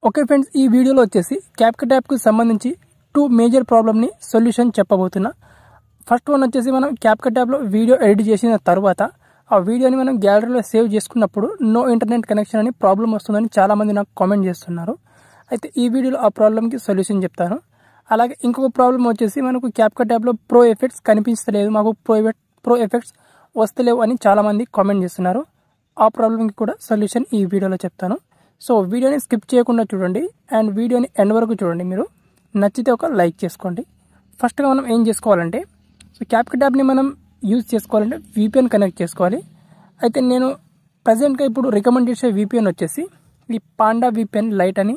Okay friends, ఈ వీడియోలో వచ్చేసి క్యాప్కట్ యాప్కి సంబంధించి 2 మేజర్ ప్రాబ్లమ్ని సొల్యూషన్ చెప్పబోతున్నా. ఫస్ట్ వన్ వచ్చేసి మనం క్యాప్కట్ యాప్లో వీడియో ఎడిట్ చేసిన తర్వాత ఆ వీడియోని మనం గ్యాలరీలో సేవ్ చేసుకున్నప్పుడు నో ఇంటర్నెట్ కనెక్షన్ అని ప్రాబ్లం వస్తుందని చాలామంది నాకు కామెంట్ చేస్తున్నారు. అయితే ఈ వీడియోలో ఆ ప్రాబ్లమ్కి సొల్యూషన్ చెప్తాను. అలాగే ఇంకొక ప్రాబ్లం వచ్చేసి మనకు క్యాప్కట్ యాప్లో ప్రో ఎఫెక్ట్స్ కనిపించలేదు, మాకు ప్రో ఎఫెక్ట్స్ వస్తలేవు అని చాలామంది కామెంట్ చేస్తున్నారు. ఆ ప్రాబ్లమ్కి కూడా సొల్యూషన్ ఈ వీడియోలో చెప్తాను. సో వీడియోని స్కిప్ చేయకుండా చూడండి అండ్ వీడియోని ఎండ్ వరకు చూడండి. మీరు నచ్చితే ఒక లైక్ చేసుకోండి. ఫస్ట్గా మనం ఏం చేసుకోవాలంటే, సో క్యాప్కట్ యాప్ని మనం యూజ్ చేసుకోవాలంటే VPN కనెక్ట్ చేసుకోవాలి. అయితే నేను ప్రజెంట్గా ఇప్పుడు రికమెండ్ చేసే VPN వచ్చేసి ఈ పాండా VPN లైట్ అని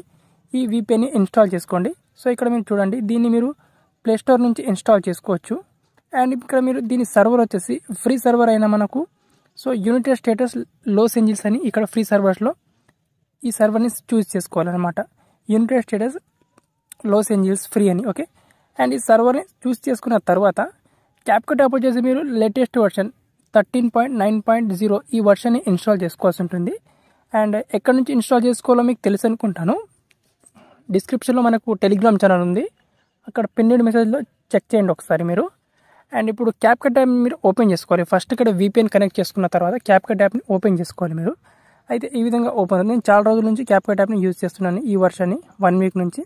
ఈ VPNని ఇన్స్టాల్ చేసుకోండి. సో ఇక్కడ మీరు చూడండి, దీన్ని మీరు ప్లేస్టోర్ నుంచి ఇన్స్టాల్ చేసుకోవచ్చు. అండ్ ఇక్కడ మీరు దీని సర్వర్ వచ్చేసి ఫ్రీ సర్వర్ అయిన మనకు so United states Los Angeles అని ఇక్కడ ఫ్రీ సర్వర్స్లో ఈ సర్వర్ని చూస్ చేసుకోవాలన్నమాట. United states Los Angeles free అని. ఓకే, అండ్ ఈ సర్వర్ని చూస్ చేసుకున్న తర్వాత క్యాప్కట్ యాప్ వచ్చేసి మీరు లేటెస్ట్ వర్షన్ 13.9.0 ఈ వర్షన్ని ఇన్స్టాల్ చేసుకోవాల్సి ఉంటుంది. అండ్ ఎక్కడి నుంచి ఇన్స్టాల్ చేసుకోవాలో మీకు తెలుసు అనుకుంటాను. డిస్క్రిప్షన్లో మనకు టెలిగ్రామ్ ఛానల్ ఉంది, అక్కడ పిన్నెడ్ మెసేజ్లో చెక్ చేయండి ఒకసారి మీరు. అండ్ ఇప్పుడు క్యాప్కట్ యాప్ మీరు ఓపెన్ చేసుకోవాలి. ఫస్ట్ ఇక్కడ VPN కనెక్ట్ చేసుకున్న తర్వాత క్యాప్కట్ యాప్ని ఓపెన్ చేసుకోవాలి మీరు. అయితే ఈ విధంగా ఓపెన్ అవుతుంది. నేను చాలా రోజుల నుంచి క్యాప్కట్ యాప్ని యూజ్ చేస్తున్నాను, ఈ వర్షన్ని 1 వీక్ నుంచి.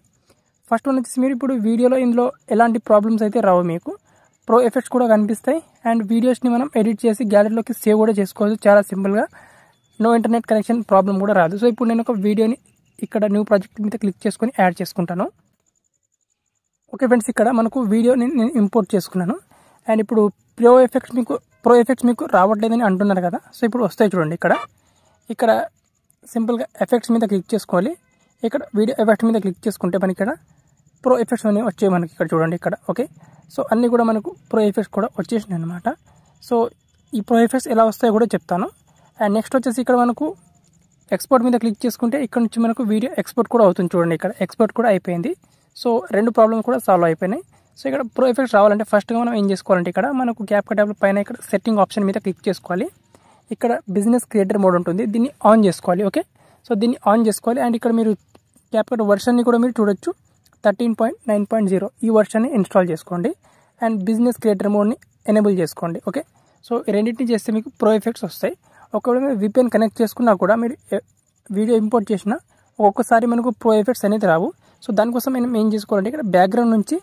ఫస్ట్ వన్ వచ్చేసి మీరు ఇప్పుడు వీడియోలో ఇందులో ఎలాంటి ప్రాబ్లమ్స్ అయితే రావు, మీకు ప్రో ఎఫెక్ట్స్ కూడా కనిపిస్తాయి. అండ్ వీడియోస్ని మనం ఎడిట్ చేసి గ్యాలరీలోకి సేవ్ కూడా చేసుకోవచ్చు చాలా సింపుల్గా. నో ఇంటర్నెట్ కనెక్షన్ ప్రాబ్లం కూడా రాదు. సో ఇప్పుడు నేను ఒక వీడియోని ఇక్కడ న్యూ ప్రాజెక్ట్ మీద క్లిక్ చేసుకొని యాడ్ చేసుకుంటాను. ఓకే ఫ్రెండ్స్, ఇక్కడ మనకు వీడియోని నేను ఇంపోర్ట్ చేసుకున్నాను. అండ్ ఇప్పుడు ప్రో ఎఫెక్ట్స్ మీకు రావట్లేదని అంటున్నారు కదా, సో ఇప్పుడు వస్తాయి చూడండి. ఇక్కడ సింపుల్గా ఎఫెక్ట్స్ మీద క్లిక్ చేసుకోవాలి. ఇక్కడ వీడియో ఎఫెక్ట్స్ మీద క్లిక్ చేసుకుంటే మనకి ఇక్కడ ప్రో ఎఫెక్ట్స్ అనేవి వచ్చాయి మనకి ఇక్కడ చూడండి ఇక్కడ. ఓకే, సో అన్నీ కూడా మనకు ప్రో ఎఫెక్ట్స్ కూడా వచ్చేసినాయి అనమాట. సో ఈ ప్రో ఎఫెక్ట్స్ ఎలా వస్తాయో కూడా చెప్తాను. అండ్ నెక్స్ట్ వచ్చేసి ఇక్కడ మనకు ఎక్స్పోర్ట్ మీద క్లిక్ చేసుకుంటే ఇక్కడ నుంచి మనకు వీడియో ఎక్స్పోర్ట్ కూడా అవుతుంది చూడండి. ఇక్కడ ఎక్స్పోర్ట్ కూడా అయిపోయింది. సో 2 ప్రాబ్లమ్స్ కూడా సాల్వ్ అయిపోయినాయి. సో ఇక్కడ ప్రో ఎఫెక్ట్స్ రావాలంటే ఫస్ట్గా మనం ఏం చేసుకోవాలంటే, ఇక్కడ మనకు క్యాప్కట్ యాప్ పైన ఇక్కడ సెట్టింగ్ ఆప్షన్ మీద క్లిక్ చేసుకోవాలి. ఇక్కడ బిజినెస్ క్రియేటర్ మోడ్ ఉంటుంది, దీన్ని ఆన్ చేసుకోవాలి. ఓకే, సో దీన్ని ఆన్ చేసుకోవాలి. అండ్ ఇక్కడ మీరు క్యాప్కట్ వర్షన్ని కూడా మీరు చూడొచ్చు, 13.9.0 ఈ వర్షన్ని ఇన్స్టాల్ చేసుకోండి. అండ్ బిజినెస్ క్రియేటర్ మోడ్ని ఎనేబుల్ చేసుకోండి. ఓకే, సో ఈ రెండింటిని చేస్తే మీకు ప్రో ఎఫెక్ట్స్ వస్తాయి. ఒకవేళ మీరు VPN కనెక్ట్ చేసుకున్నా కూడా మీరు వీడియో ఇంపోర్ట్ చేసినా ఒక్కొక్కసారి మనకు ప్రో ఎఫెక్ట్స్ అనేది రావు. సో దానికోసం మనం ఏం చేసుకోవాలంటే, ఇక్కడ బ్యాక్గ్రౌండ్ నుంచి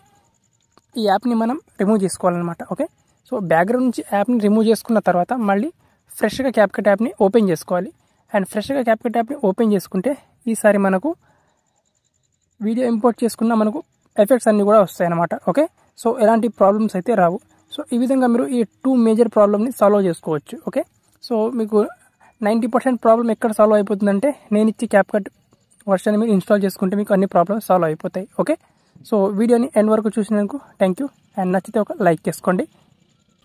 ఈ యాప్ని మనం రిమూవ్ చేసుకోవాలన్నమాట. ఓకే, సో బ్యాక్గ్రౌండ్ నుంచి యాప్ని రిమూవ్ చేసుకున్న తర్వాత మళ్ళీ ఫ్రెష్గా క్యాప్కట్ యాప్ని ఓపెన్ చేసుకోవాలి. అండ్ ఫ్రెష్గా క్యాప్కట్ యాప్ని ఓపెన్ చేసుకుంటే ఈసారి మనకు వీడియో ఇంపోర్ట్ చేసుకున్న మనకు ఎఫెక్ట్స్ అన్నీ కూడా వస్తాయి అన్నమాట. ఓకే, సో ఎలాంటి ప్రాబ్లమ్స్ అయితే రావు. సో ఈ విధంగా మీరు ఈ 2 మేజర్ ప్రాబ్లమ్ని సాల్వ్ చేసుకోవచ్చు. ఓకే, సో మీకు 90% ప్రాబ్లం ఎక్కడ సాల్వ్ అయిపోతుందంటే, నేను ఇచ్చి క్యాప్కట్ వర్షన్ మీరు ఇన్స్టాల్ చేసుకుంటే మీకు అన్ని ప్రాబ్లమ్స్ సాల్వ్ అయిపోతాయి. ఓకే, సో వీడియోని ఎండ్ వరకు చూసినందుకు థ్యాంక్ యూ. అండ్ నచ్చితే ఒక లైక్ చేసుకోండి.